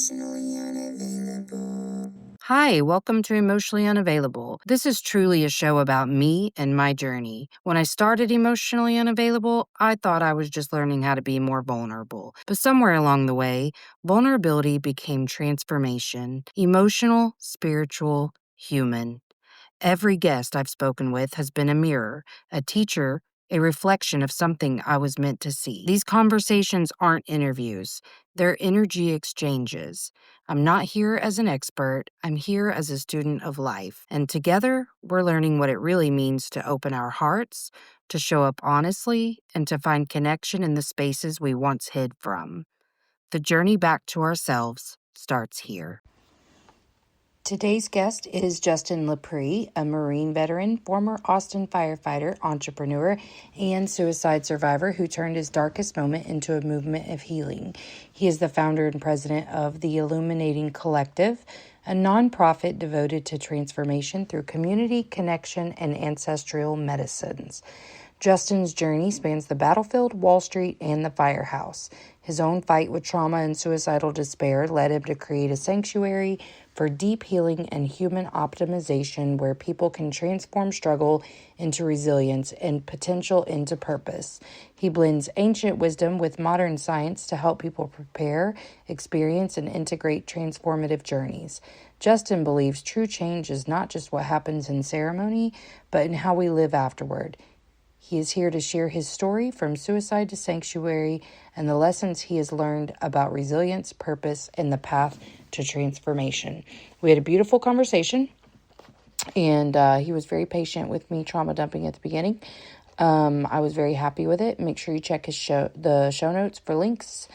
Emotionally unavailable. Hi, welcome to Emotionally Unavailable. This is truly a show about me and my journey. When I started Emotionally Unavailable, I thought I was just learning how to be more vulnerable. But somewhere along the way, vulnerability became transformation emotional, spiritual, human. Every guest I've spoken with has been a mirror, a teacher, a reflection of something I was meant to see. These conversations aren't interviews, they're energy exchanges. I'm not here as an expert, I'm here as a student of life. And together, we're learning what it really means to open our hearts, to show up honestly, and to find connection in the spaces we once hid from. The journey back to ourselves starts here. Today's guest is Justin LaPree, a Marine veteran, former Austin firefighter, entrepreneur, and suicide survivor who turned his darkest moment into a movement of healing. He is the founder and president of the Illuminating Collective, a nonprofit devoted to transformation through community, connection, and ancestral medicines. Justin's journey spans the battlefield, Wall Street, and the firehouse. His own fight with trauma and suicidal despair led him to create a sanctuary for deep healing and human optimization where people can transform struggle into resilience and potential into purpose. He blends ancient wisdom with modern science to help people prepare, experience, and integrate transformative journeys. Justin believes true change is not just what happens in ceremony, but in how we live afterward. He is here to share his story from suicide to sanctuary and the lessons he has learned about resilience, purpose, and the path to transformation. We had a beautiful conversation, and he was very patient with me trauma dumping at the beginning. I was very happy with it. Make sure you check the show notes for links.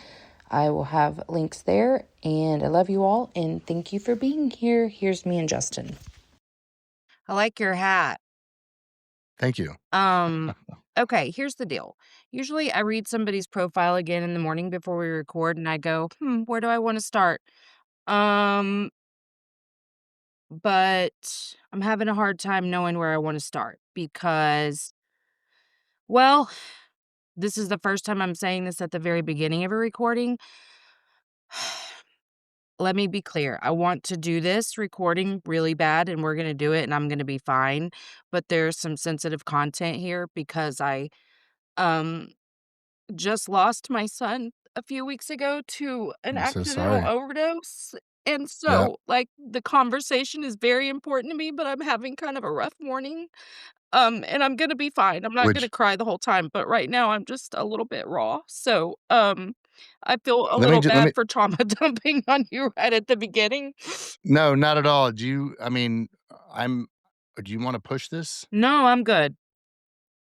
I will have links there, and I love you all, and thank you for being here. Here's me and Justin. I like your hat. Thank you. Okay, here's the deal. Usually I read somebody's profile again in the morning before we record and I go, where do I want to start? But I'm having a hard time knowing where I want to start because, well, this is the first time I'm saying this at the very beginning of a recording. Let me be clear. I want to do this recording really bad and we're going to do it and I'm going to be fine. But there's some sensitive content here because I, just lost my son a few weeks ago to an I'm so accidental sorry. overdose. And Yep. so, the conversation is very important to me, but I'm having kind of a rough morning. And I'm gonna be fine. I'm not gonna Which cry the whole time, but right now I'm just a little bit raw. So, I feel a let me little ju let bad me for trauma dumping on you right at the beginning. No, not at all. I'm do you wanna push this? No, I'm good.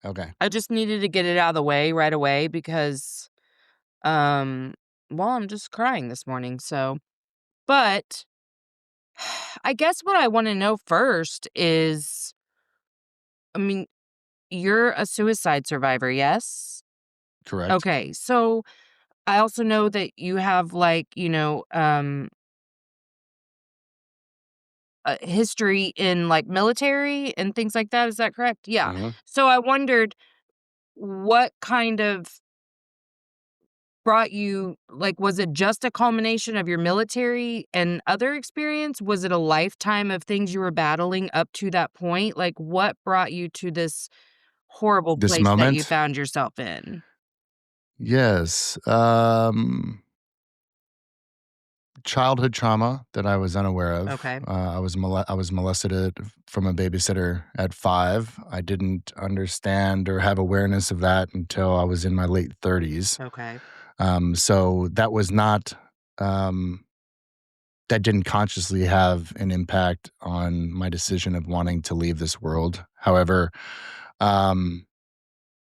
Okay. I just needed to get it out of the way right away because, um, well, I'm just crying this morning. But I guess what I wanna know first is, I mean, you're a suicide survivor, yes? Correct. Okay, so I also know that you have, a history in, military and things like that, is that correct? Yeah. Mhm. So I wondered what kind of brought you was it just a culmination of your military and other experience? Was it a lifetime of things you were battling up to that point? Like, what brought you to this horrible This place that you moment? found yourself in? Yes. Childhood trauma that I was unaware of. Okay. I was molested from a babysitter at 5. I didn't understand or have awareness of that until I was in my late 30s. Okay. So that was not, um that didn't consciously have an impact on my decision of wanting to leave this world. However, um,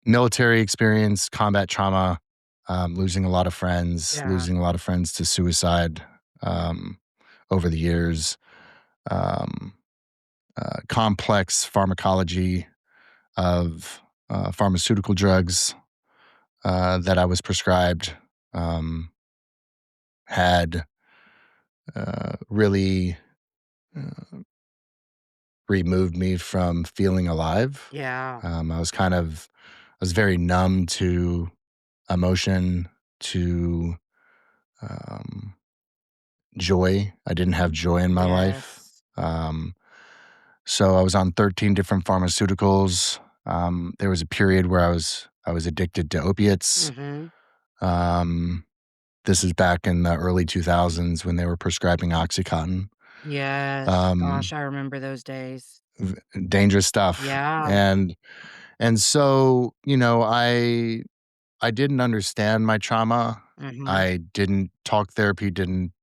military experience, combat trauma, losing a lot of friends, Yeah. losing a lot of friends to suicide um, over the years, um, complex pharmacology of pharmaceutical drugs that I was prescribed had really uh, removed me from feeling alive. Yeah. I was very numb to emotion, to um, joy. I didn't have joy in my life. Yes. So I was on 13 different pharmaceuticals. There was a period where I was addicted to opiates. Mhm. Um, this is back in the early 2000s when they were prescribing OxyContin. Yes. Gosh, Um, I remember those days. v Dangerous stuff, Yeah. and so, I didn't understand my trauma. Mhm. I didn't talk therapy didn't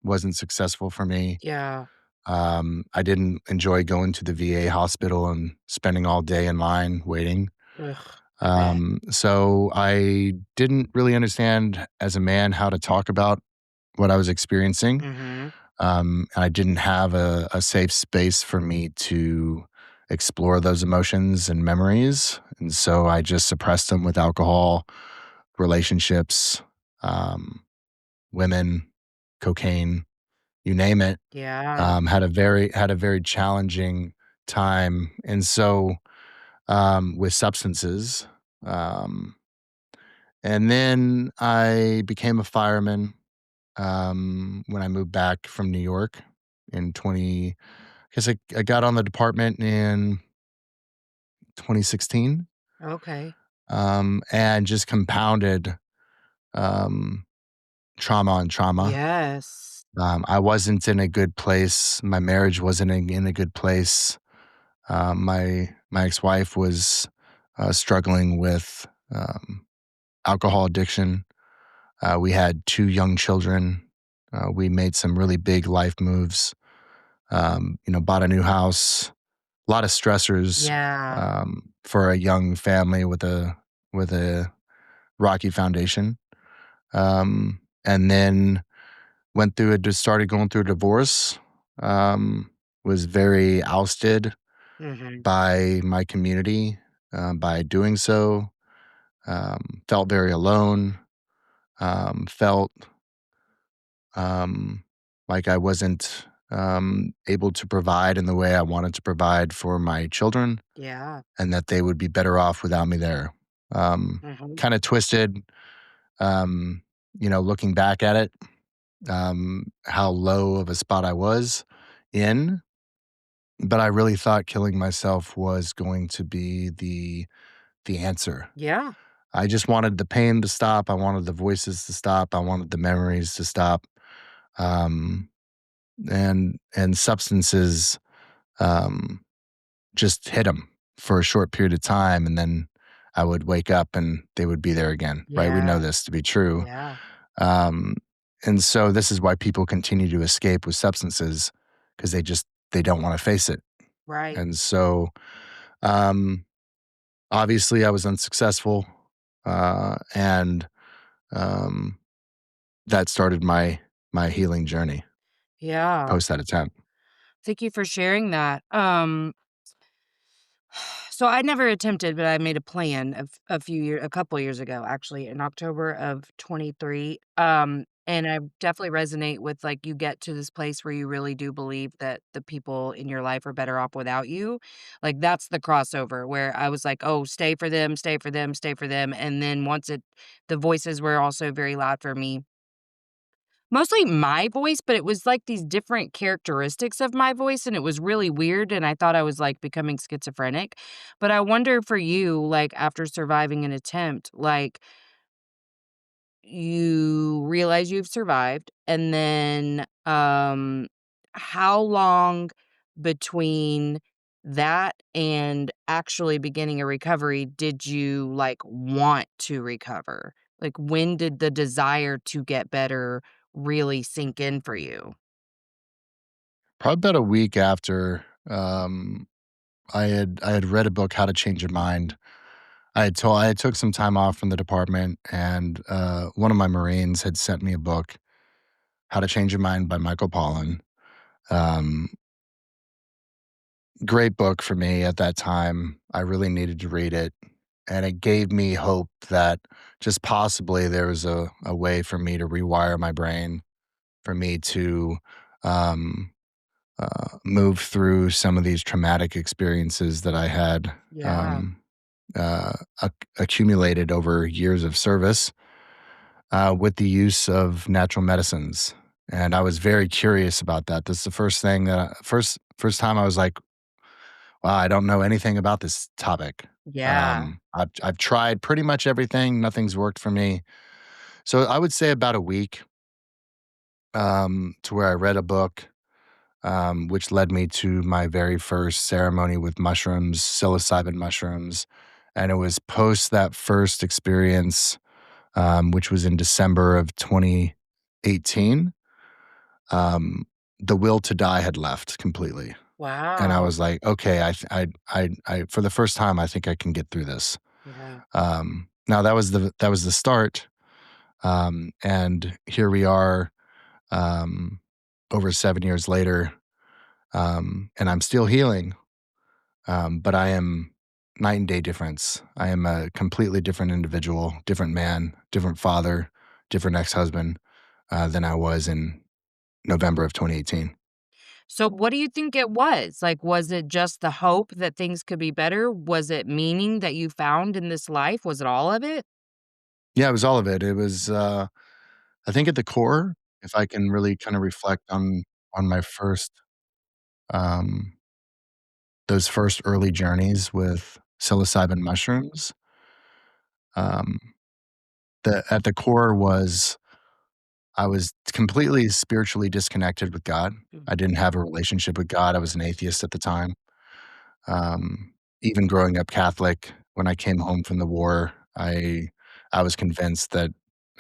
wasn't successful for me. Yeah. I didn't enjoy going to the VA hospital and spending all day in line waiting. Ugh. Yeah. So I didn't really understand as a man how to talk about what I was experiencing. Mhm. I didn't have a safe space for me to explore those emotions and memories. And so I just suppressed them with alcohol, relationships, um, women, cocaine, you name it. Yeah. Had a very challenging time. And so with substances. Um, and then I became a fireman when I moved back from New York in 20 guess I got on the department in 2016, Okay. and just compounded, um, trauma on trauma. Yes. I wasn't in a good place. My marriage wasn't in a good place. My ex-wife was, struggling with, alcohol addiction. We had 2 young children. We made some really big life moves, bought a new house, a lot of stressors, Yeah. for a young family with a rocky foundation. And then went through it, just started going through a divorce, was very ousted Mhm. by my community, by doing so, felt very alone, felt like I wasn't able to provide in the way I wanted to provide for my children, Yeah. and that they would be better off without me there. Mhm. Kind of twisted, um, looking back at it, how low of a spot I was in, but I really thought killing myself was going to be the answer. Yeah. I just wanted the pain to stop. I wanted the voices to stop. I wanted the memories to stop. Um, and substances um, just hit them for a short period of time, and then I would wake up and they would be there again. Right? We know Yeah. this to be true. Yeah. Um, and so this is why people continue to escape with substances because they don't want to face it. Right. And so um, obviously I was unsuccessful, and um, that started my healing journey Yeah. post that attempt. Thank you for sharing that. So I never attempted, but I made a plan a couple years ago, actually, in October of 23. And I definitely resonate with like you get to this place where you really do believe that the people in your life are better off without you. Like that's the crossover where I was like, oh, stay for them, stay for them, stay for them. And then the voices were also very loud for me. Mostly my voice, but it was, like, these different characteristics of my voice, and it was really weird, and I thought I was, like, becoming schizophrenic. But I wonder for you, like, after surviving an attempt, like, you realize you've survived, and then, how long between that and actually beginning a recovery did you, like, want to recover? Like, when did the desire to get better really sink in for you? Probably about a week after I had read a book, How to Change Your Mind. I had took some time off from the department, and one of my Marines had sent me a book, How to Change Your Mind by Michael Pollan. Um, Great book for me at that time. I really needed to read it, and it gave me hope that just possibly there was a way for me to rewire my brain, for me to um, move through some of these traumatic experiences that I had Yeah. um, uh, accumulated over years of service with the use of natural medicines. and I was very curious about that. This is the first thing that first time I was like, "Wow, I don't know anything about this topic." Yeah. I've tried pretty much everything, nothing's worked for me. So I would say about a week, to where I read a book, which led me to my very first ceremony with mushrooms, psilocybin mushrooms, and it was post that first experience, which was in December of 2018. um, the will to die had left completely, and I Wow. was like, "Okay, I for the first time, I think I can get through this." Yeah. Now that was the start, and here we are, um, over 7 years later, and I'm still healing, but I am night and day difference. I am a completely different individual, different man, different father, different ex-husband, than I was in November of 2018. So what do you think it was? Like, was it just the hope that things could be better? Was it meaning that you found in this life? Was it all of it? Yeah, it was all of it. It was, I think at the core, if I can really kind of reflect on my first, um, those first early journeys with psilocybin mushrooms, um, the at the core was I was completely spiritually disconnected with God. Mm. I didn't have a relationship with God. I was an atheist at the time. Um, Even growing up Catholic, when I came home from the war, I was convinced that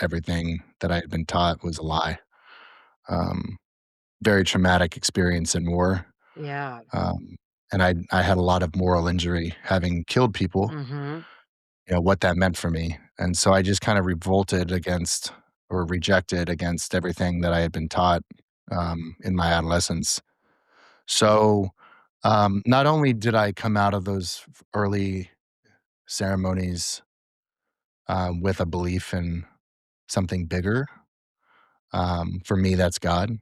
everything that I had been taught was a lie. Um, Very traumatic experience in war, Yeah. um, and I had a lot of moral injury having killed people, Mhm. what that meant for me, and so I just kind of revolted against or rejected against everything that I had been taught, in my adolescence. So, not only did I come out of those early ceremonies, with a belief in something bigger, for me, that's God.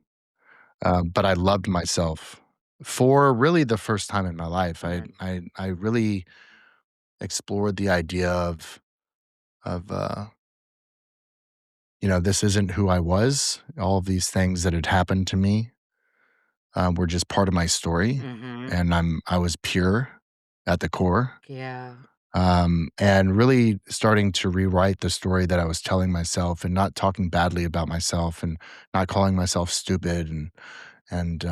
But I loved myself for really the first time in my life. I Right. I I really explored the idea of this isn't who I was. All of these things that had happened to me, were just part of my story, Mhm. and I was pure at the core. Yeah. And really starting to rewrite the story that I was telling myself, and not talking badly about myself, and not calling myself stupid, and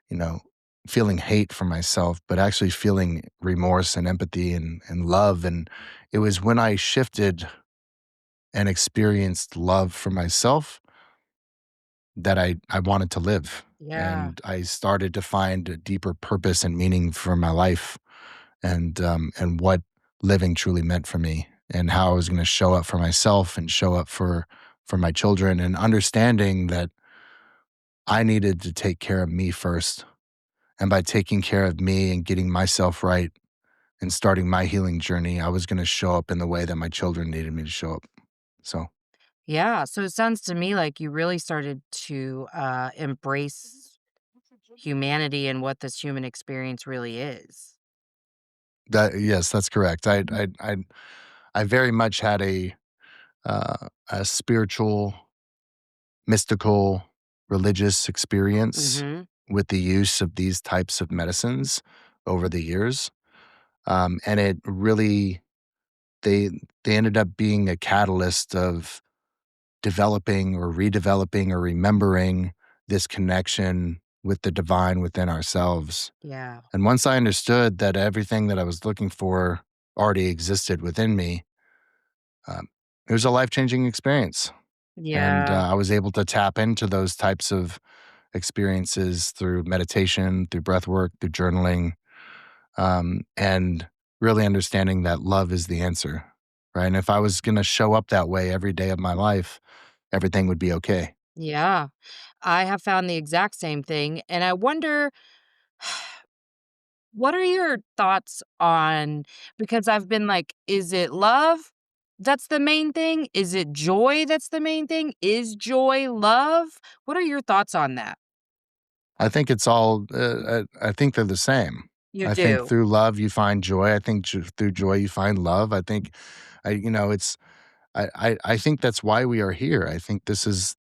you know feeling hate for myself, but actually feeling remorse and empathy and love. And it was when I shifted and experienced love for myself that I wanted to live, Yeah. and I started to find a deeper purpose and meaning for my life, and what living truly meant for me, and how I was going to show up for myself and show up for my children, and understanding that I needed to take care of me first. And by taking care of me and getting myself right and starting my healing journey, I was going to show up in the way that my children needed me to show up. So Yeah, so it sounds to me like you really started to, embrace humanity and what this human experience really is. that yes, that's correct. I very much had a spiritual, mystical, religious experience Mhm. with the use of these types of medicines over the years, and it really they they ended up being a catalyst of developing or redeveloping or remembering this connection with the divine within ourselves. Yeah. And once I understood that everything that I was looking for already existed within me, it was a life changing experience. And Yeah. I was able to tap into those types of experiences through meditation, through breath work, through journaling, and really understanding that love is the answer. Right. And if I was going to show up that way every day of my life, everything would be okay. Yeah. I have found the exact same thing, and I wonder, what are your thoughts on, because I've been like, is it love that's the main thing? Is it joy that's the main thing? Is joy love? What are your thoughts on that? I think it's all, I think they're the same. You I think do. through love, you find joy. I think through joy, you find love. I think, it's, I think that's why we are here. I think this is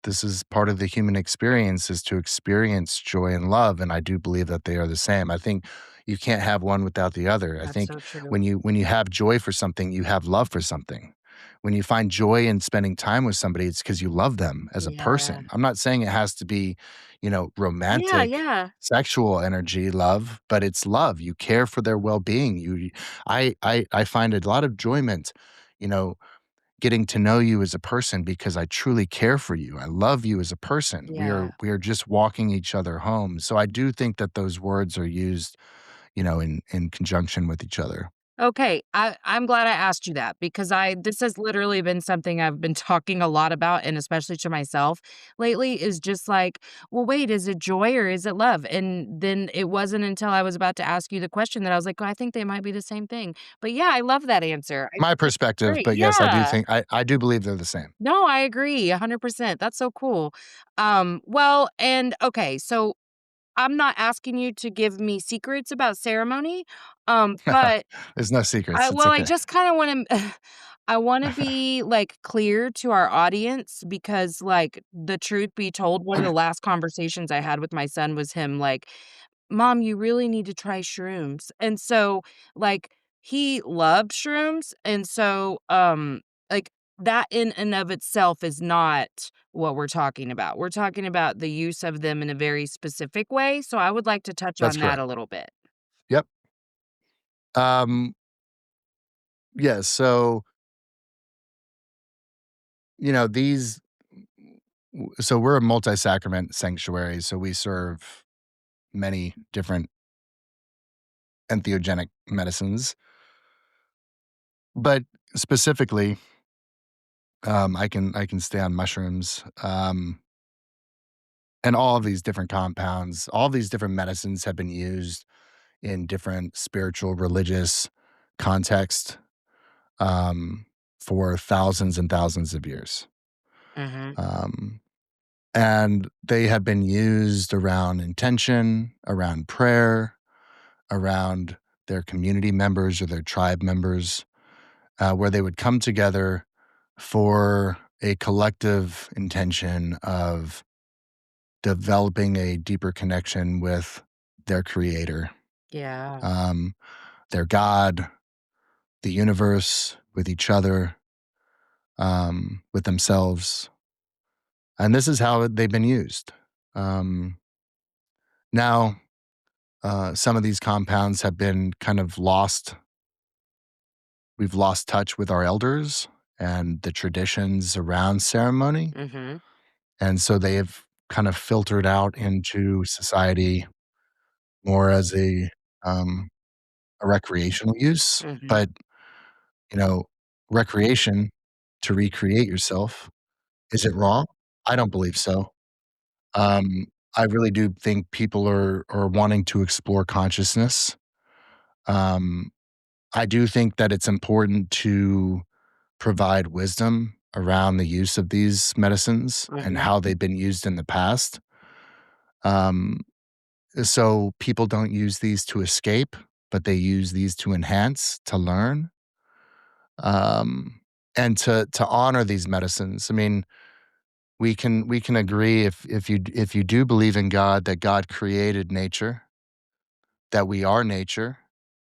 part of the human experience, is to experience joy and love, and I do believe that they are the same. I think you can't have one without the other. I That's think so true. when you have joy for something, you have love for something. When you find joy in spending time with somebody, it's because you love them as a Yeah. person. I'm not saying it has to be, Yeah, romantic, yeah. sexual energy love, but it's love. You care for their well-being. I find a lot of enjoyment, you know, getting to know you as a person because I truly care for you. I love you as a person. We are Yeah. we are just walking each other home. So I do think that those words are used, in conjunction with each other. Okay, I'm glad I asked you that because I this has literally been something I've been talking a lot about, and especially to myself lately, is just like, well, wait, is it joy or is it love? And then it wasn't until I was about to ask you the question that I was like, oh, I think they might be the same thing. But yeah, I love that answer. I My think it's perspective, great. but yes, I do Yeah. think I do believe they're the same. No, I agree 100%. That's so cool. Well, and okay, so I'm not asking you to give me secrets about ceremony, but There's no secrets. It's I okay. just kinda wanna I wanna be, like, clear to our audience because, like, the truth be told, one of the last conversations I had with my son was him like, "Mom, you really need to try shrooms." And so, like, he loved shrooms, and so, like, that in and of itself is not what we're talking about. We're talking about the use of them in a very specific way, so I would like to touch That's on that correct. a little bit. Yep. Um, yeah, so, these so we're a multi-sacrament sanctuary, so we serve many different entheogenic medicines, but specifically, I can stay on mushrooms, and all of these different compounds, all these different medicines have been used in different spiritual, religious context, um, for thousands and thousands of years. Mhm, Um, and they have been used around intention, around prayer, around their community members or their tribe members, where they would come together for a collective intention of developing a deeper connection with their creator, yeah. um, their God, the universe, with each other, with themselves. And this is how they've been used. Um, now, some of these compounds have been kind of lost. We've lost touch with our elders and the traditions around ceremony. Mhm, And so they have kind of filtered out into society more as um, a recreational use. mhm, But, you know, recreation to recreate yourself, is it wrong? I don't believe so. Um, I really do think people are wanting to explore consciousness. Um, I do think that it's important to provide wisdom around the use of these medicines and mhm, how they've been used in the past. Um, so people don't use these to escape, but they use these to enhance, to learn, um, and to honor these medicines. I mean, we can agree if you do believe in God, that God created nature, that we are nature,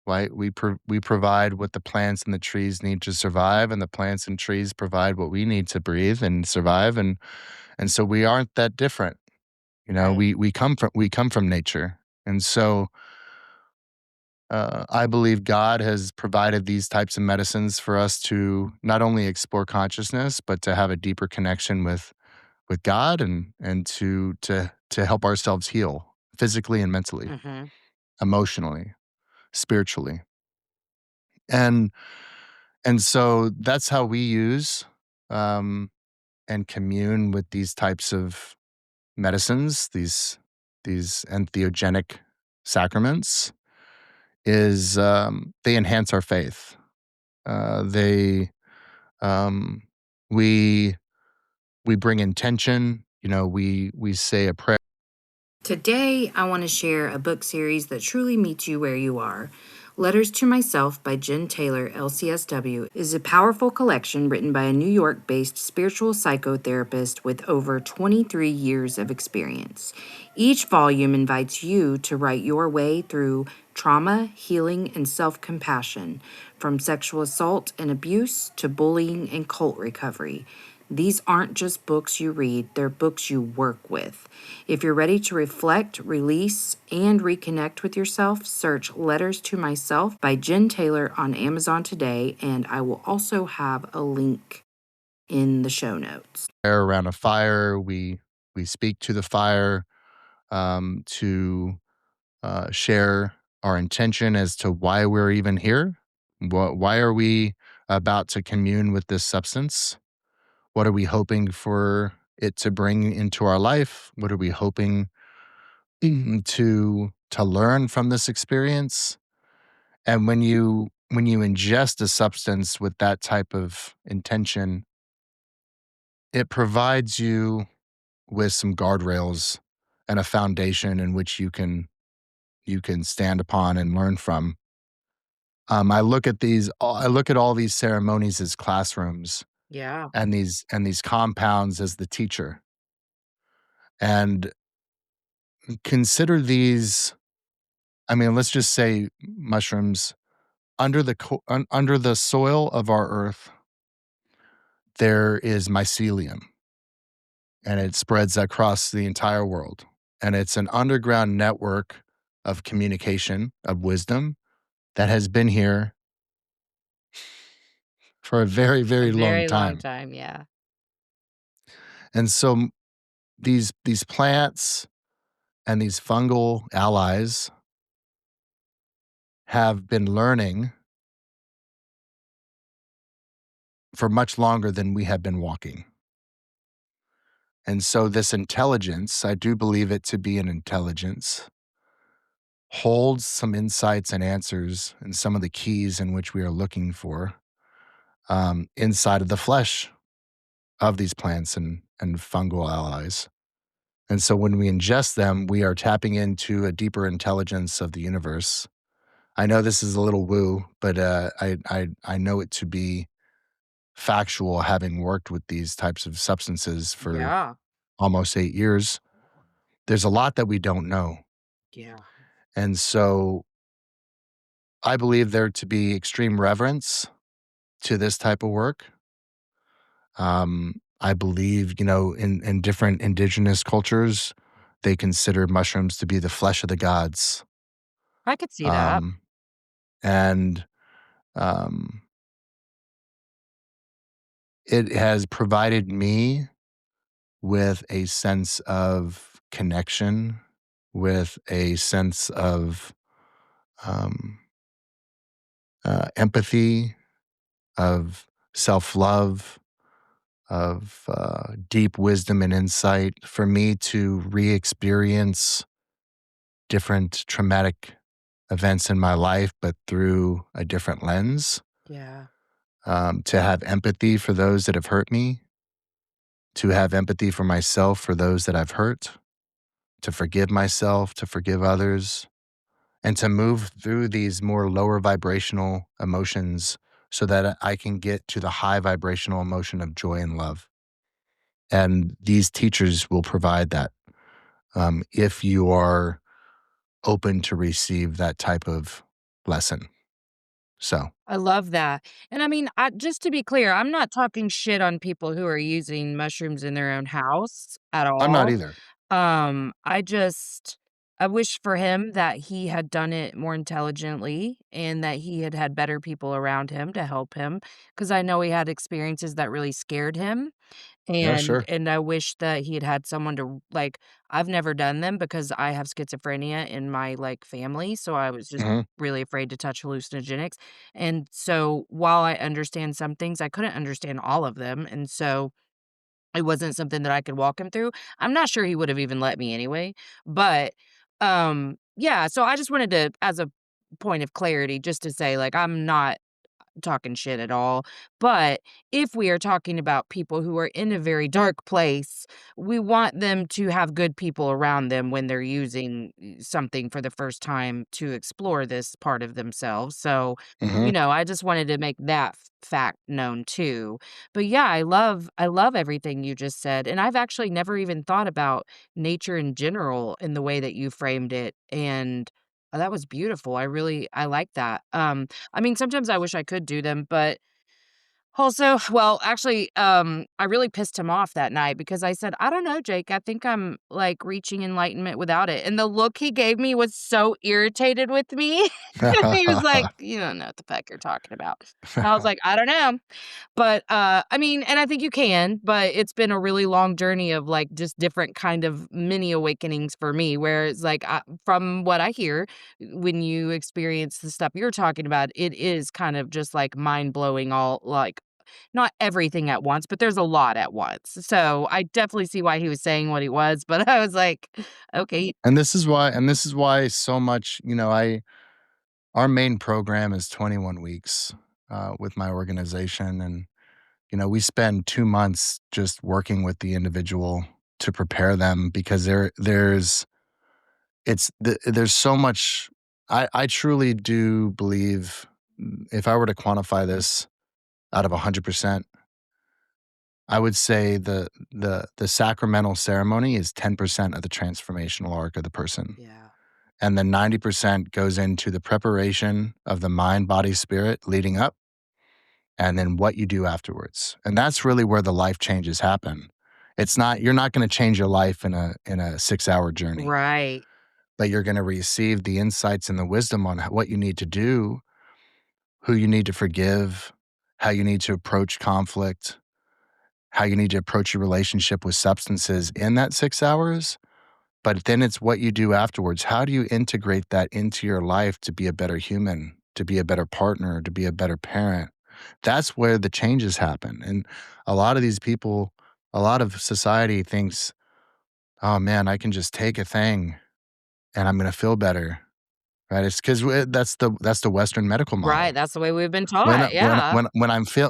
right? We provide what the plants and the trees need to survive, and the plants and trees provide what we need to breathe and survive, and so we aren't that different. right, We come from nature, and so I believe God has provided these types of medicines for us to not only explore consciousness, but to have a deeper connection with God, and to help ourselves heal physically and mentally, mhm, emotionally, spiritually. And and so that's how we use, um, and commune with these types of medicines, these entheogenic sacraments, is, they enhance our faith. They, um, we we bring intention, we say a prayer. Today, I want to share a book series that truly meets you where you are. Letters to Myself by Jen Taylor, LCSW, is a powerful collection written by a New York based spiritual psychotherapist with over 23 years of experience. Each volume invites you to write your way through trauma, healing, and self compassion, from sexual assault and abuse to bullying and cult recovery. These aren't just books you read, they're books you work with. If you're ready to reflect, release, and reconnect with yourself, search Letters to Myself by Jen Taylor on Amazon today, and I will also have a link in the show notes. Around a fire, we speak to the fire to share our intention as to why we're even here. Why are we about to commune with this substance? What are we hoping for it to bring into our life? What are we hoping to learn from this experience? And when you ingest a substance with that type of intention, it provides you with some guardrails and a foundation in which you can stand upon and learn from. I look at all these ceremonies as classrooms Yeah. and these compounds as the teacher. And consider these, I mean, let's just say mushrooms under the soil of our earth, there is mycelium and it spreads across the entire world. And it's an underground network of communication, of wisdom that has been here for a very, A very long very long time. time, yeah. And so these plants and these fungal allies have been learning for much longer than we have been walking. And so this intelligence, I do believe it to be an intelligence, holds some insights and answers and some of the keys in which we are looking for inside of the flesh of these plants and fungal allies. And so when we ingest them, we are tapping into a deeper intelligence of the universe. I know this is a little woo, but I know it to be factual, having worked with these types of substances for Yeah. almost 8 years. There's a lot that we don't know, Yeah. and so I believe there to be extreme reverence to this type of work. I believe, in different indigenous cultures, they consider mushrooms to be the flesh of the gods. I could see that. Um, and um, it has provided me with a sense of connection, with a sense of um, empathy, of self love, of deep wisdom and insight for me to re experience different traumatic events in my life, but through a different lens, Yeah. to have empathy for those that have hurt me, to have empathy for myself for those that I've hurt, to forgive myself, to forgive others, and to move through these more lower vibrational emotions so that I can get to the high vibrational emotion of joy and love. And these teachers will provide that if you are open to receive that type of lesson. So I love that. And I mean, just to be clear, I'm not talking shit on people who are using mushrooms in their own house at I'm not all. either. I just I wish for him that he had done it more intelligently and that he had had better people around him to help him, because I know he had experiences that really scared him. Yeah, And sure. I wish that he had had someone to like, I've never done them because I have schizophrenia in my, like, family, so I was just Hmm. really afraid to touch hallucinogenics, and so while I understand some things, I couldn't understand all of them, and so it wasn't something that I could walk him through. I'm not sure he would have even let me anyway, but, yeah, so I just wanted to, as a point of clarity, just to say, like, I'm not talking shit at all. But if we are talking about people who are in a very dark place, we want them to have good people around them when they're using something for the first time to explore this part of themselves. So, Mhm. I just wanted to make that fact known too. But yeah, I love everything you just said. And I've actually never even thought about nature in general in the way that you framed it. And that was beautiful. I like that. I mean, sometimes I wish I could do them, but also, well, actually, I really pissed him off that night because I said, "I don't know, Jake. I think I'm, like, reaching enlightenment without it." And the look he gave me was so irritated with me. He was like, "You don't know what the fuck you're talking about." And I was like, "I don't know." But, I mean, and I think you can, but it's been a really long journey of, like, just different kind of mini awakenings for me, where it's like, from what I hear, when you experience the stuff you're talking about, it is kind of just, like, mind-blowing all like, not everything at once, but there's a lot at once. So, I definitely see why he was saying what he was, but I was like, "Okay." And this is why so much, I our main program is 21 weeks, with my organization, and, we spend 2 months just working with the individual to prepare them because there's so much. I truly do believe, if I were to quantify this out of 100%, I would say the sacramental ceremony is 10% of the transformational arc of the person. Yeah. And then 90% goes into the preparation of the mind, body, spirit leading up, and then what you do afterwards. And that's really where the life changes happen. You're not going to change your life in a 6-hour journey, Right. but you're going to receive the insights and the wisdom on what you need to do, who you need to forgive, how you need to approach conflict, how you need to approach your relationship with substances in that 6 hours. But then it's what you do afterwards. How do you integrate that into your life to be a better human, to be a better partner, to be a better parent? That's where the changes happen. And a lot of these people, a lot of society thinks, oh man, I can just take a thing and I'm going to feel better. Right? It's because that's the Western medical Right, model. that's the way we've been When taught, when yeah. when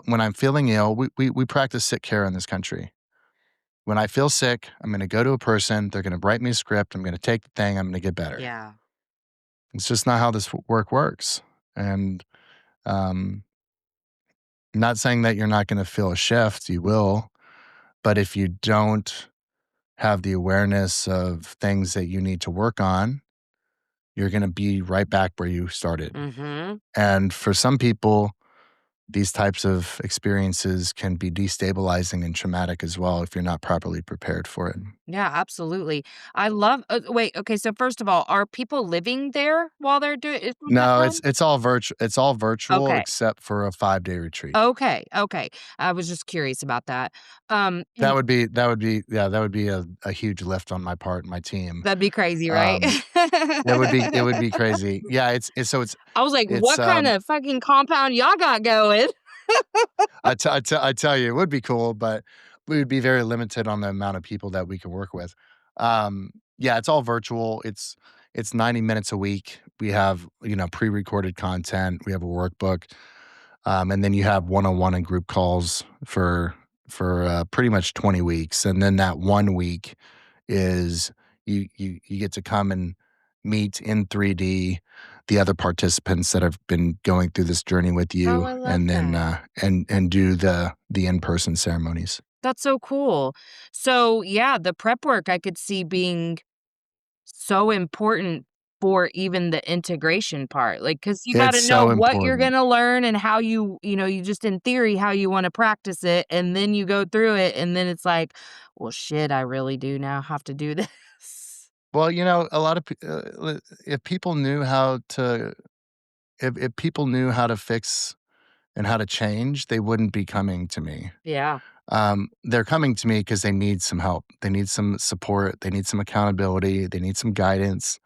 when I'm feeling ill, we practice sick care in this country. When I feel sick, I'm going to go to a person. They're going to write me a script. I'm going to take the thing. I'm going to get better. Yeah. It's just not how this work works. And um, not saying that you're not going to feel a shift, you will. But if you don't have the awareness of things that you need to work on, you're going to be right back where you started. Mhm. And for some people, these types of experiences can be destabilizing and traumatic as well if you're not properly prepared for it. Yeah, absolutely. I love wait, okay, so first of all, are people living there while they're doing is what that No, time? it's all virtual Okay. except for a 5-day retreat. Okay, okay. I was just curious about that. That And would be that would be yeah, that would be a huge lift on my part and my team. that'd be crazy, right? Um, it would be crazy. Yeah, I was like, it's, "What kind of fucking compound y'all got going?" I tell you, it would be cool, but we would be very limited on the amount of people that we could work with. Yeah, it's all virtual. It's 90 minutes a week. We have, pre-recorded content. We have a workbook. And then you have one-on-one and group calls for pretty much 20 weeks. And then that 1 week is you get to come and meet in 3D the other participants that have been going through this journey with Oh, you, I love and then that. and do the in-person ceremonies. That's so cool. So, yeah, the prep work I could see being so important for even the integration part, like, because you It's gotta know so what you're important. gonna learn and how you just in theory, how you wanna practice it, and then you go through it, and then it's like, "Well, shit, I really do now have to do this." Well, a lot of if people knew how to if people knew how to fix and how to change, they wouldn't be coming to me. Yeah, They're coming to me because they need some help. They need some support. They need some accountability. They need some guidance.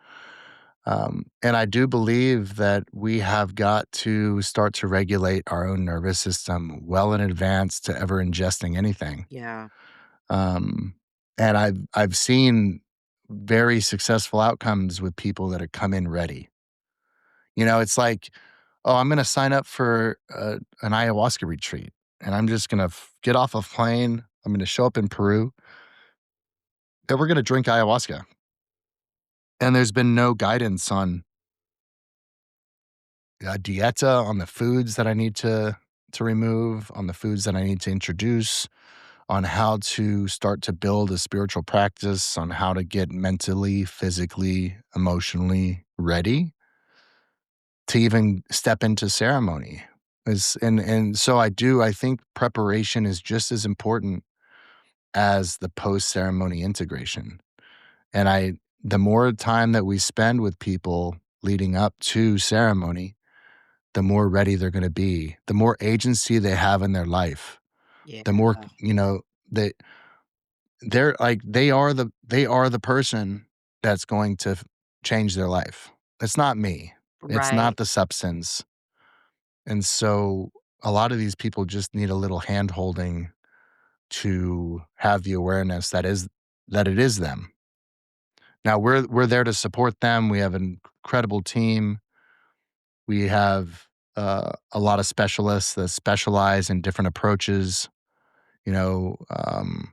And I do believe that we have got to start to regulate our own nervous system well in advance to ever ingesting anything. yeah. Um, and I've seen very successful outcomes with people that have come in ready. It's like "Oh, I'm gonna sign up for, an ayahuasca retreat, and I'm just gonna get off a plane. I'm gonna show up in Peru, and we're gonna drink ayahuasca." And there's been no guidance on dieta, on the foods that I need to remove, on the foods that I need to introduce, on how to start to build a spiritual practice, on how to get mentally, physically, emotionally ready to even step into ceremony. And so I think preparation is just as important as the post ceremony integration. And the more time that we spend with people leading up to ceremony, the more ready they're going to be, the more agency they have in their life, Yeah. the more, they they are the person that's going to change their life. It's not me. It's not Right. the substance. And so a lot of these people just need a little hand holding to have the awareness that it is them. Now we're there to support them. We have an incredible team. We have a lot of specialists that specialize in different approaches. You know, um,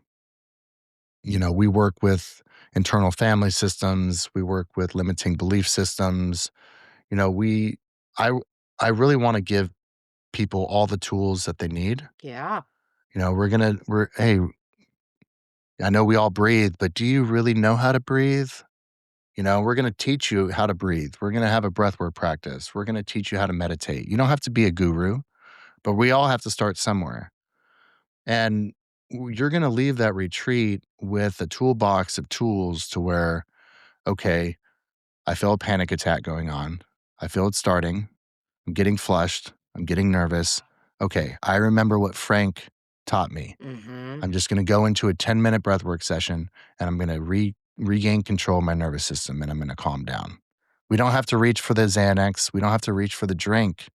we work with internal family systems. We work with limiting belief systems. You know, we I I really want to give people all the tools that they need. Yeah. Hey, I know we all breathe, but do you really know how to breathe? We're going to teach you how to breathe. We're going to have a breathwork practice. We're going to teach you how to meditate. You don't have to be a guru, but we all have to start somewhere. And you're going to leave that retreat with a toolbox of tools to where, okay, I feel a panic attack going on. I feel it starting. I'm getting flushed. I'm getting nervous. Okay, I remember what Frank taught me. Mhm. I'm just going to go into a 10-minute breathwork session and I'm going to regain control of my nervous system and I'm going to calm down. We don't have to reach for the Xanax. We don't have to reach for the drink,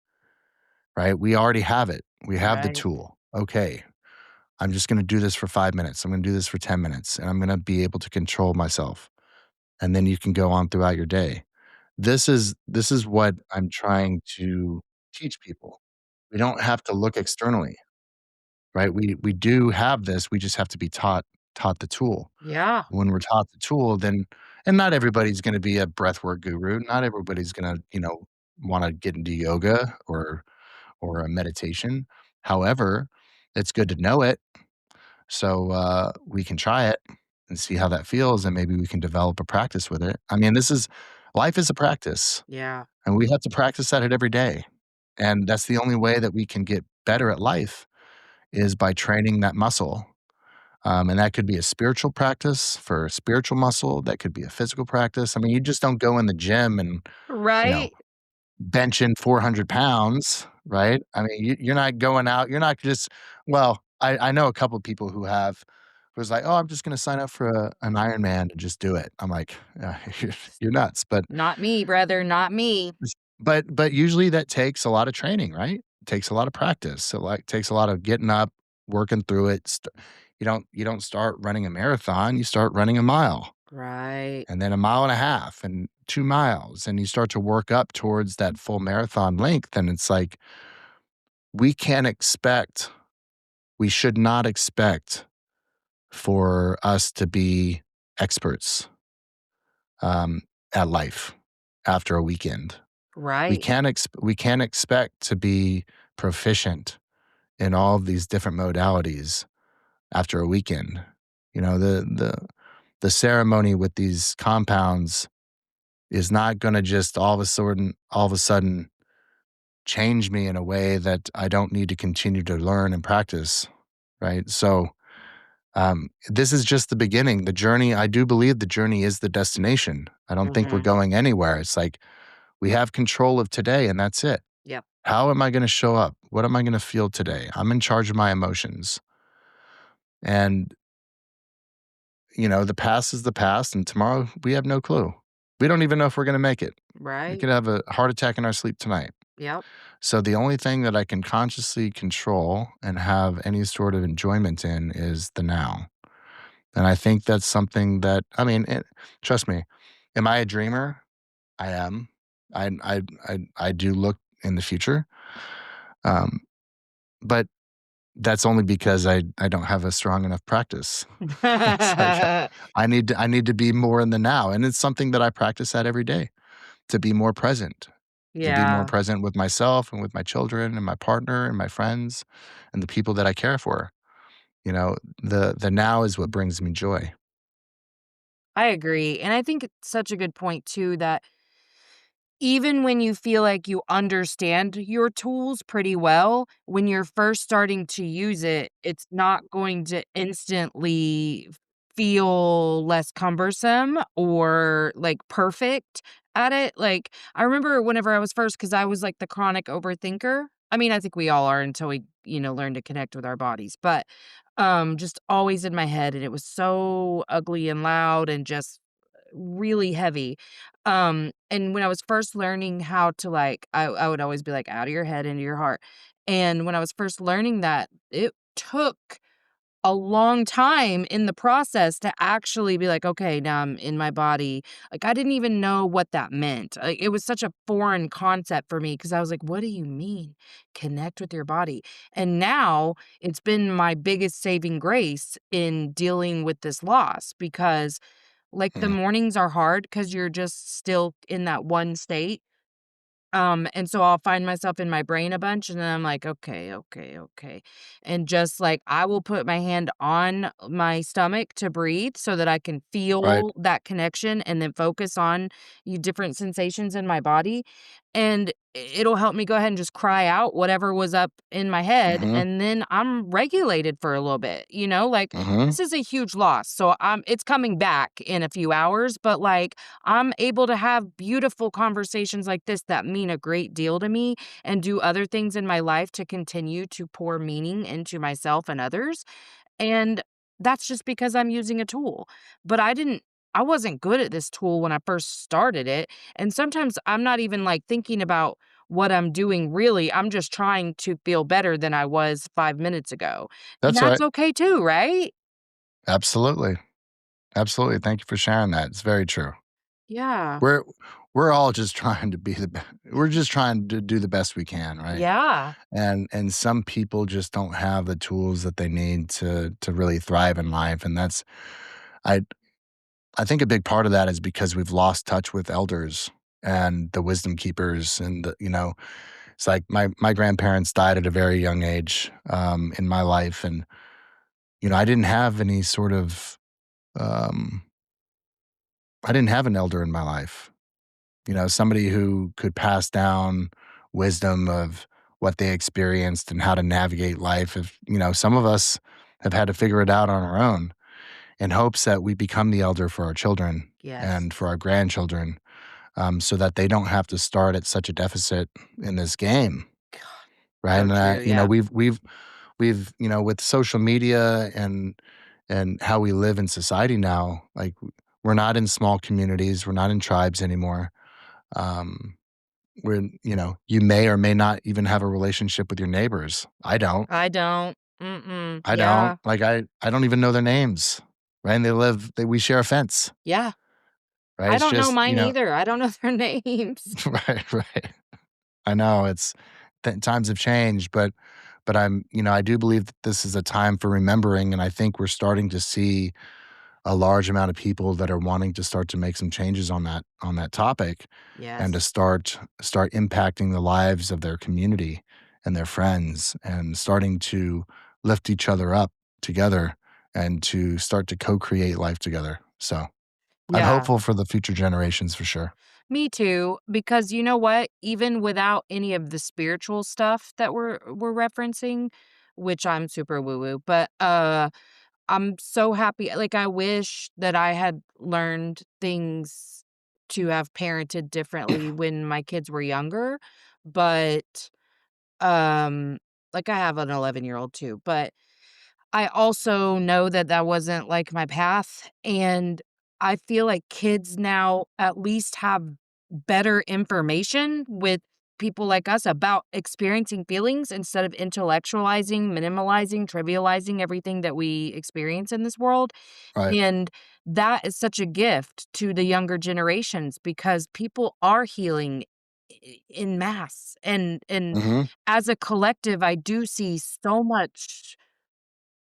right? We already have it. We have the Right. tool. Okay, I'm just going to do this for 5 minutes. I'm going to do this for 10 minutes and I'm going to be able to control myself. And then you can go on throughout your day. This is what I'm trying to teach people. We don't have to look externally, right? We do have this. We just have to be taught the tool. Yeah. When we're taught the tool, then and not everybody's going to be a breathwork guru. Not everybody's going to, want to get into yoga or a meditation. However, it's good to know it. So we can try it and see how that feels, and maybe we can develop a practice with it. I mean, life is a practice, Yeah. and we have to practice at it every day. And that's the only way that we can get better at life is by training that muscle. And that could be a spiritual practice for a spiritual muscle. That could be a physical practice. I mean, you just don't go in the gym and, you know, Right? benching 400 pounds, right? I mean, you're not going out. You're not just, well, I know a couple of people who's like, oh, I'm just going to sign up for an Ironman and just do it. I'm like, you're nuts. Not me, brother, not me. But usually that takes a lot of training, right? It takes a lot of practice. So like takes a lot of getting up, working through it. You don't start running a marathon, you start running a mile Right. and then a mile and a half and 2 miles and you start to work up towards that full marathon length and it's like we can't expect we should not expect for us to be experts um, at life after a weekend. We Right. can't expect to be proficient in all of these different modalities after a weekend. The ceremony with these compounds is not going to just all of a sudden change me in a way that I don't need to continue to learn and practice, right? So this is just the beginning. The journey, I do believe the journey is the destination. I don't think we're Mhm. going anywhere. It's like we have control of today and that's it. Yep. How am I going to show up? What am I going to feel today? I'm in charge of my emotions. And, the past is the past, and tomorrow we have no clue. We don't even know if we're going to make it. We Right. could have a heart attack in our sleep tonight. Yep. So the only thing that I can consciously control and have any sort of enjoyment in is the now. And I think that's something that, I mean, trust me, am I a dreamer? I am. I do look in the future. Um, but that's only because I don't have a strong enough practice. It's like I need to be more in the now, and it's something that I practice at every day to be more present, to be more Yeah, present with myself and with my children and my partner and my friends and the people that I care for. You know, the now is what brings me joy. I agree, and I think it's such a good point too that even when you feel like you understand your tools pretty well, when you're first starting to use it, it's not going to instantly feel less cumbersome or like perfect at it. Like, I remember whenever I was first, because I was like the chronic overthinker. I mean, I think we all are until we, learn to connect with our bodies, but just always in my head. And it was so ugly and loud and just really heavy. And when I was first learning how to like I would always be like, "Out of your head, into your heart." And when I was first learning that, it took a long time in the process to actually be like, "Okay, now I'm in my body." Like, I didn't even know what that meant. Like, it was such a foreign concept for me because I was like, "What do you mean, connect with your body?" And now it's been my biggest saving grace in dealing with this loss because like, the Mm, mornings are hard because 'cause you're just still in that one state, and so I'll find myself in my brain a bunch, and then I'm like, "Okay, okay, okay." And just, like, I will put my hand on my stomach to breathe so that I can right. feel that connection and then focus on you different sensations in my body, and it'll help me go ahead and just cry out whatever was up in my head, Mhm, and then I'm regulated for a little bit, Like, mhm. this is a huge loss, so it's coming back in a few hours, but, like, I'm able to have beautiful conversations like this that mean a great deal to me and do other things in my life to continue to pour meaning into myself and others. And that's just because I'm using a tool. But I wasn't good at this tool when I first started it. And sometimes I'm not even like thinking about what I'm doing really. I'm just trying to feel better than I was 5 minutes ago. And That's that's right. okay too, right? Absolutely. Absolutely, thank you for sharing that, it's very true. Yeah. We're we're all just trying to be we're just trying to do the best we can, right? Yeah. And some people just don't have the tools that they need to really thrive in life, and that's I I think a big part of that is because we've lost touch with elders and the wisdom keepers and it's like my grandparents died at a very young age, in my life, and, I didn't have any sort of, um I didn't have an elder in my life. Somebody who could pass down wisdom of what they experienced and how to navigate life. If, some of us have had to figure it out on our own in hopes that we become the elder for our children Yes. and for our grandchildren, so that they don't have to start at such a deficit in this game. Right. So And, true, yeah. with social media and how we live in society now, like we're not in small communities, we're not in tribes anymore. Um, where, you may or may not even have a relationship with your neighbors. I don't. I don't. Mm-mm. I don't. Yeah. Like, I don't even know their names, right? And we share a fence, Yeah. right? I It's don't know just, mine either. I don't know their names. right, right. I know times have changed, but I do believe that this is a time for remembering, and I think we're starting to see a large amount of people that are wanting to start to make some changes on that topic and to Yes. start impacting the lives of their community and their friends and starting to lift each other up together and to start to co-create life together. So, I'm Yeah. hopeful for the future generations for sure. Me too, because you know what? Even without any of the spiritual stuff that we're referencing, which I'm super woo-woo, but, I'm so happy like, I wish that I had learned things to have parented differently when my kids were younger, but, um, like, I have an 11-year-old too, but I also know that that wasn't, like, my path, and I feel like kids now at least have better information with people like us about experiencing feelings instead of intellectualizing, minimalizing, trivializing everything that we experience in this world, Right. and that is such a gift to the younger generations because people are healing in mass. And Mhm. as a collective, I do see so much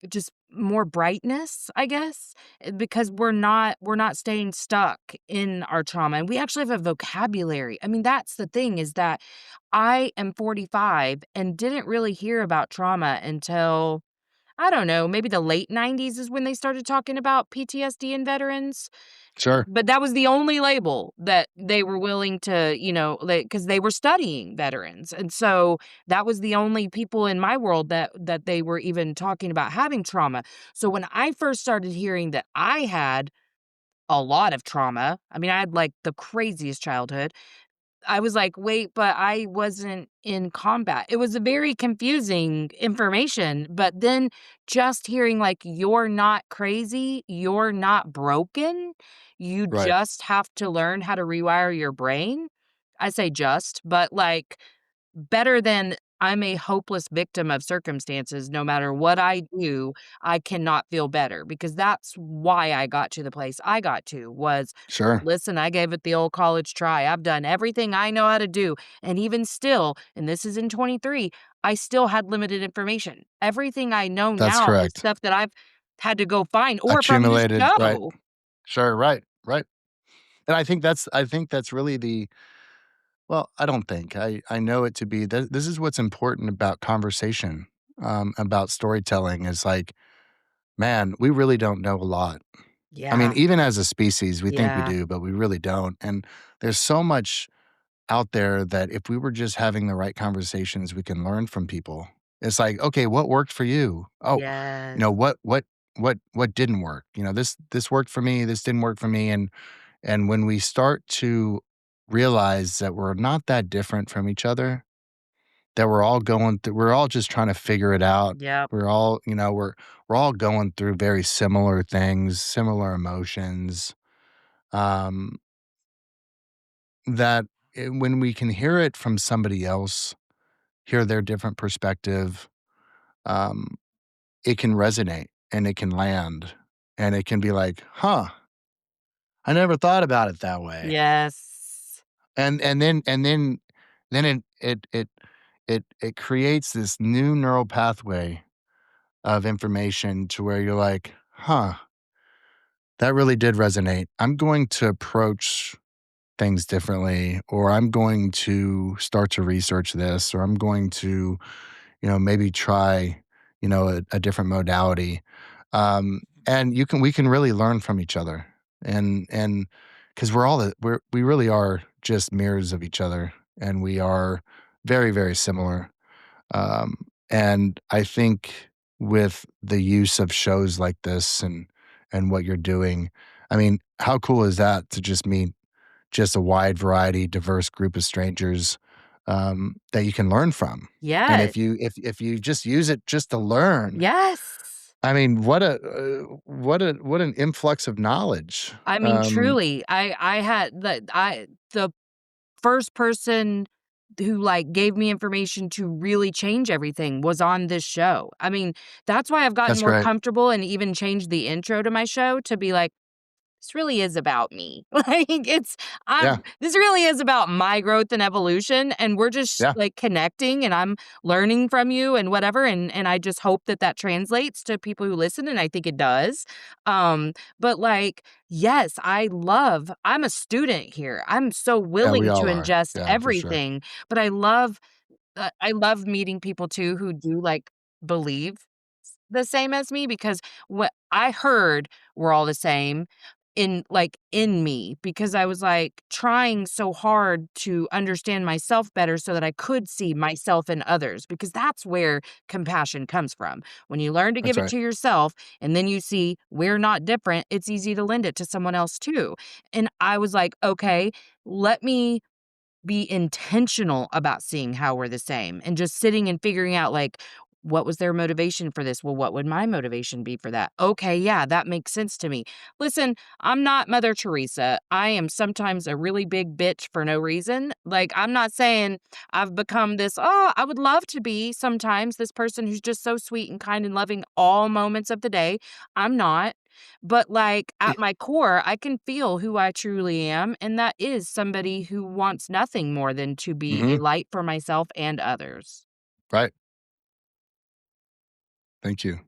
just more brightness, I guess, because we're not staying stuck in our trauma, and we actually have a vocabulary. I mean, that's the thing is that I am 45 and didn't really hear about trauma until, I don't know, maybe the late 90s is when they started talking about PTSD in veterans. Sure. But that was the only label that they were willing to, because they were studying veterans, and so that was the only people in my world that they were even talking about having trauma. So when I first started hearing that I had a lot of trauma, I mean, I had, like, the craziest childhood. I was like, "Wait, but I wasn't in combat." It was a very confusing information, but then just hearing, like, "You're not crazy, you're not broken, you Right. just have to learn how to rewire your brain." I say just, but, like, better than I'm a hopeless victim of circumstances. No matter what I do, I cannot feel better, because that's why I got to the place I got to was, Sure. listen, I gave it the old college try. I've done everything I know how to do. And even still, and this is in 23, I still had limited information. Everything I know That's now is correct. stuff that I've had to go find or from the Accumulated, right. show. Sure, right, right. And I think that's really the well, I don't think. I know it to be this is what's important about conversation, about storytelling is like, man, we really don't know a lot. I mean, Yeah. even as a species, we think we Yeah. do, but we really don't. And there's so much out there that if we were just having the right conversations, we can learn from people. It's like, okay, what worked for you? Oh, Yes. what didn't work? This worked for me, this didn't work for me. And when we start to realize that we're not that different from each other, that we're all just trying to figure it out. Yep. We're all, we're all going through very similar things, similar emotions. Um, when we can hear it from somebody else, hear their different perspective, um, it can resonate and it can land and it can be like, huh, I never thought about it that way. Yes. And then it creates this new neural pathway of information to where you're like, huh, that really did resonate. I'm going to approach things differently, or I'm going to start to research this, or I'm going to, maybe try, a different modality. And we can really learn from each other. And because we really are just mirrors of each other, and we are very, very similar. And I think with the use of shows like this and what you're doing, I mean, how cool is that to just meet just a wide variety, diverse group of strangers that you can learn from. And Yes. if you just use it just to learn, Yes. I mean, what an influx of knowledge. I mean, truly, I had the first person who, like, gave me information to really change everything was on this show. I mean, that's why I've gotten That's more great. comfortable and even changed the intro to my show to be like, this really is about me. Like, Yeah, this really is about my growth and evolution, and we're just, yeah, like, connecting, and I'm learning from you and whatever, and I just hope that that translates to people who listen, and I think it does. But, like, yes, I'm a student here. I'm so yeah. We willing to all are. ingest Yeah, for sure. everything, but I love meeting people too who do, like, believe the same as me, because what I heard we're all the same in me, because I was, like, trying so hard to understand myself better so that I could see myself in others, because that's where compassion comes from. When you learn to That's give it right. to yourself and then you see we're not different, it's easy to lend it to someone else too. And I was like, "Okay, let me be intentional about seeing how we're the same," and just sitting and figuring out, like, what was their motivation for this? Well, what would my motivation be for that? Okay, yeah, that makes sense to me. Listen, I'm not Mother Teresa. I am sometimes a really big bitch for no reason. Like, I'm not saying I've become this, oh, I would love to be sometimes this person who's just so sweet and kind and loving all moments of the day. I'm not. But, like, Y at my core, I can feel who I truly am, and that is somebody who wants nothing more than to be a Mhm. light for myself and others. Right. Thank you.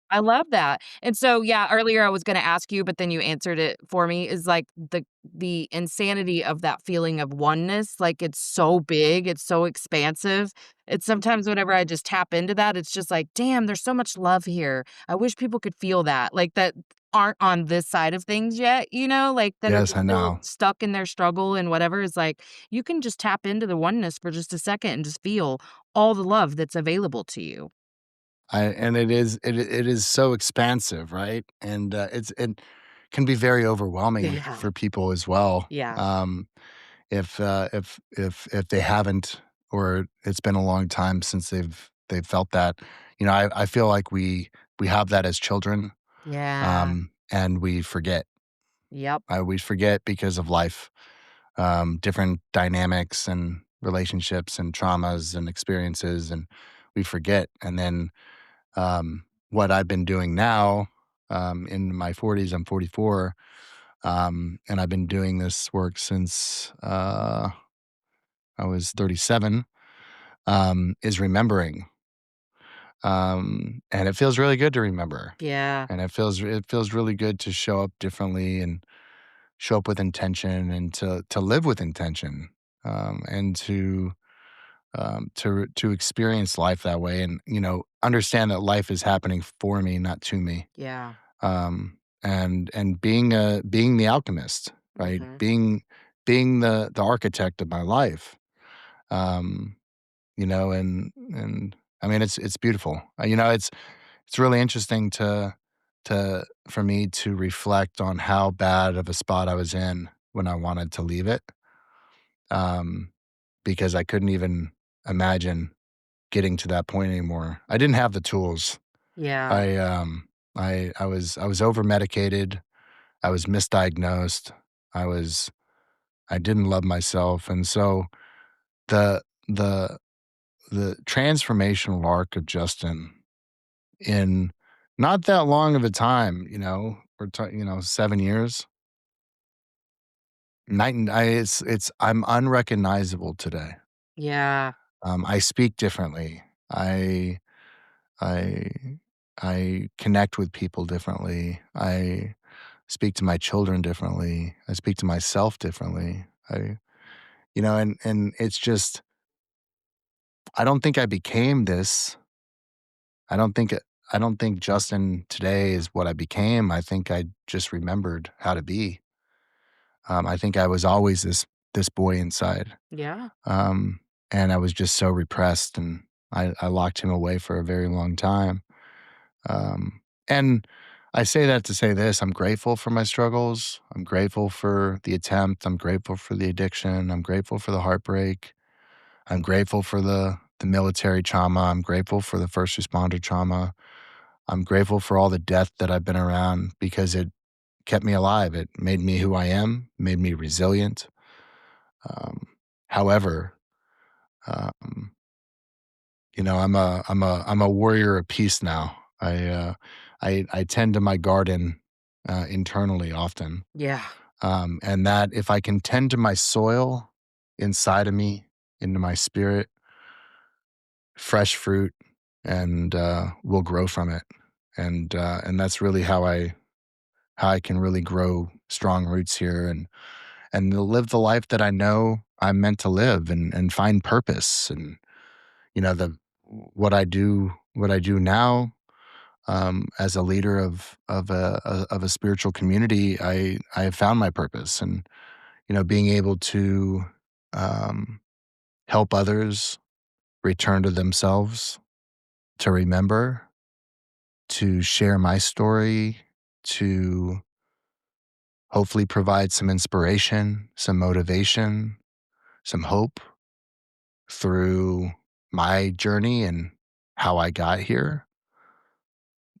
I love that. And so, yeah, earlier I was gonna ask you, but then you answered it for me, is like the insanity of that feeling of oneness, like, it's so big, it's so expansive. It's sometimes whenever I just tap into that, it's just like, "Damn, there's so much love here." I wish people could feel that, like, that aren't on this side of things yet, like, that are Yes, just I still know. stuck in their struggle and whatever, is like, you can just tap into the oneness for just a second and just feel all the love that's available to you. It is so expansive, right? And, it can be very overwhelming Yeah. for people as well, Yeah. if they haven't or it's been a long time since they've felt that. I feel like we have that as children, Yeah. and we forget. Yep. We forget because of life, different dynamics and relationships and traumas and experiences, and we forget. And then what I've been doing now, in my 40s, I'm 44, and I've been doing this work since I was 37, is remembering. And it feels really good to remember. Yeah. And it feels really good to show up differently and show up with intention and to live with intention, and to experience life that way, and understand that life is happening for me, not to me. Yeah. And being the alchemist, right? Mhm. Being the architect of my life. Um, and I mean it's beautiful. It's really interesting to for me to reflect on how bad of a spot I was in when I wanted to leave it. Um, because I couldn't even imagine getting to that point anymore. I didn't have the tools. Yeah. I was over medicated. I was misdiagnosed. I was I didn't love myself, and so the the the transformational arc of Justin in not that long of a time, we're 7 years. Night and I it's I'm unrecognizable today. Yeah. I speak differently. I I connect with people differently. I speak to my children differently. I speak to myself differently. And it's just I don't think I became this. I don't think I don't think Justin today is what I became. I think I just remembered how to be. I think I was always this boy inside. Yeah. Um, and I was just so repressed, and I locked him away for a very long time. And I say that to say this: I'm grateful for my struggles. I'm grateful for the attempt. I'm grateful for the addiction. I'm grateful for the heartbreak. I'm grateful for the military trauma. I'm grateful for the first responder trauma. I'm grateful for all the death that I've been around because it kept me alive. It made me who I am, made me resilient. Um, however, um, I'm a warrior of peace now. I tend to my garden internally often, Yeah. and that if I can tend to my soil inside of me, into my spirit, fresh fruit and will grow from it, and that's really how I can really grow strong roots here and to live the life that I know I'm meant to live and find purpose and the what I do now, as a leader of a spiritual community. I have found my purpose, and being able to um, help others return to themselves, to remember, to share my story, to hopefully provide some inspiration, some motivation, some hope through my journey and how I got here.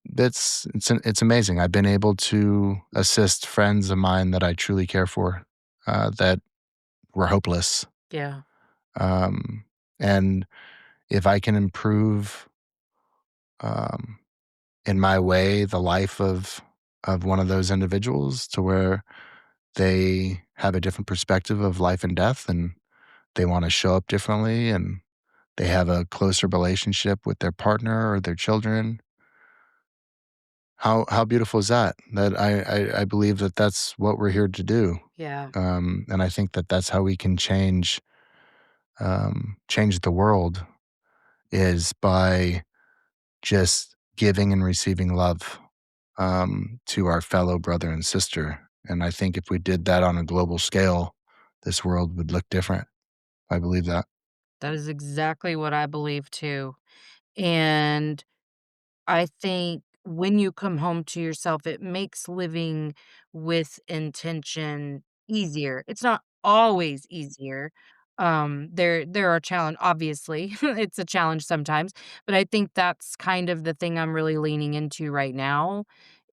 It's amazing. I've been able to assist friends of mine that I truly care for, that were hopeless. Yeah. Um, and if I can improve, um, in my way the life of one of those individuals to where they have a different perspective of life and death, and they want to show up differently, and they have a closer relationship with their partner or their children. How beautiful is that? That I believe that that's what we're here to do, Yeah. and I think that that's how we can change the world, is by just giving and receiving love to our fellow brother and sister. And I think if we did that on a global scale, this world would look different. I believe that. That is exactly what I believe too. And I think when you come home to yourself, it makes living with intention easier. It's not always easier. There are challenge obviously, it's a challenge sometimes, but I think that's kind of the thing I'm really leaning into right now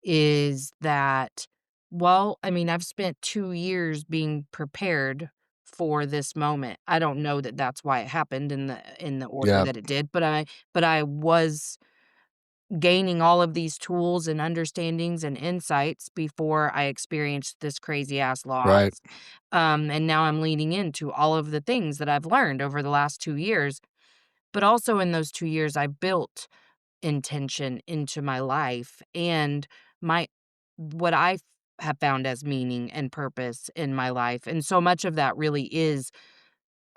is that, well, I mean, I've spent 2 years being prepared for this moment. I don't know that that's why it happened in the order Yeah, that it did, but I was gaining all of these tools and understandings and insights before I experienced this crazy ass loss. right. And now I'm leaning into all of the things that I've learned over the last 2 years. But also in those 2 years, I built intention into my life and my what I have found as meaning and purpose in my life. And so much of that really is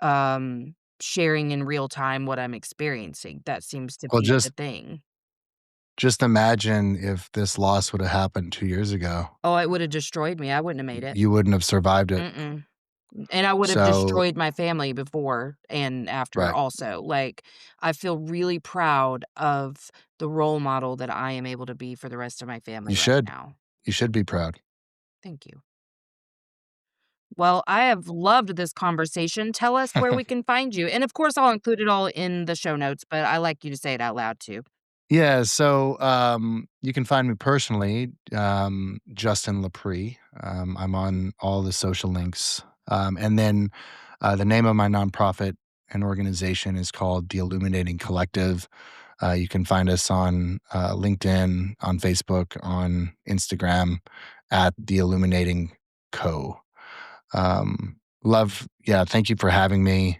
sharing in real time what I'm experiencing. That seems to Well, be the thing. just imagine if this loss would have happened 2 years ago. Oh, it would have destroyed me. I wouldn't have made it. You wouldn't have survived it. Mm-mm. And I would have So destroyed my family before and after right. also. Like, I feel really proud of the role model that I am able to be for the rest of my family You right should. now. You should be proud. Thank you. Well, I have loved this conversation. Tell us where we can find you. And of course, I'll include it all in the show notes, but I like you to say it out loud too. Yeah, so, you can find me personally, Justin LaPree. I'm on all the social links. And then, the name of my nonprofit and organization is called The Illuminating Collective. You can find us on, LinkedIn, on Facebook, on Instagram at The Illuminating Co. Thank you for having me.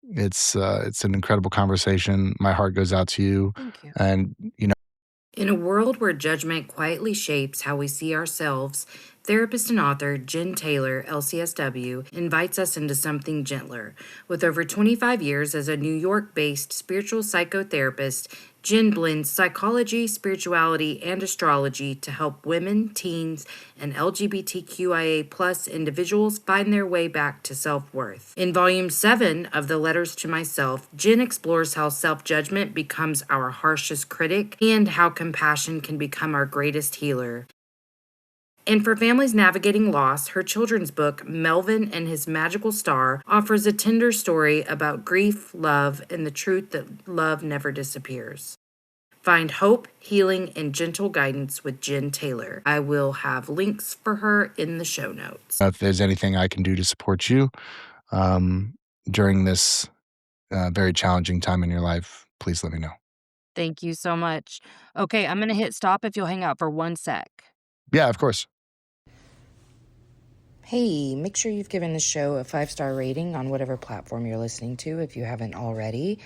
It's an incredible conversation. My heart goes out to you, Thank you. and, In a world where judgment quietly shapes how we see ourselves, therapist and author Jen Taylor, LCSW, invites us into something gentler. With over 25 years as a New York based spiritual psychotherapist, Jen blends psychology, spirituality, and astrology to help women, teens, and LGBTQIA individuals find their way back to self worth. In Volume 7 of the Letters to Myself, Jen explores how self judgment becomes our harshest critic and how compassion can become our greatest healer. And for families navigating loss, her children's book, Melvin and His Magical Star, offers a tender story about grief, love, and the truth that love never disappears. Find hope, healing, and gentle guidance with Jen Taylor. I will have links for her in the show notes. if there's anything I can do to support you, um, during this, very challenging time in your life, please let me know. Thank you so much. Okay, I'm going to hit stop if you'll hang out for 1 sec. Yeah, of course. Hey, make sure you've given the show a 5-star rating on whatever platform you're listening to if you haven't already.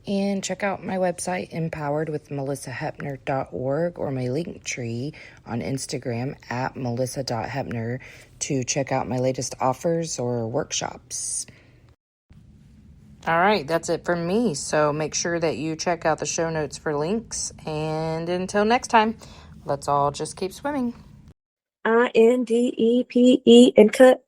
And check out my website, empoweredwithmelisahepner.org, or my link tree on Instagram at melissa.hepner to check out my latest offers or workshops. All right, that's it from me. So make sure that you check out the show notes for links. And until next time, let's all just keep swimming. INDEPE and cut.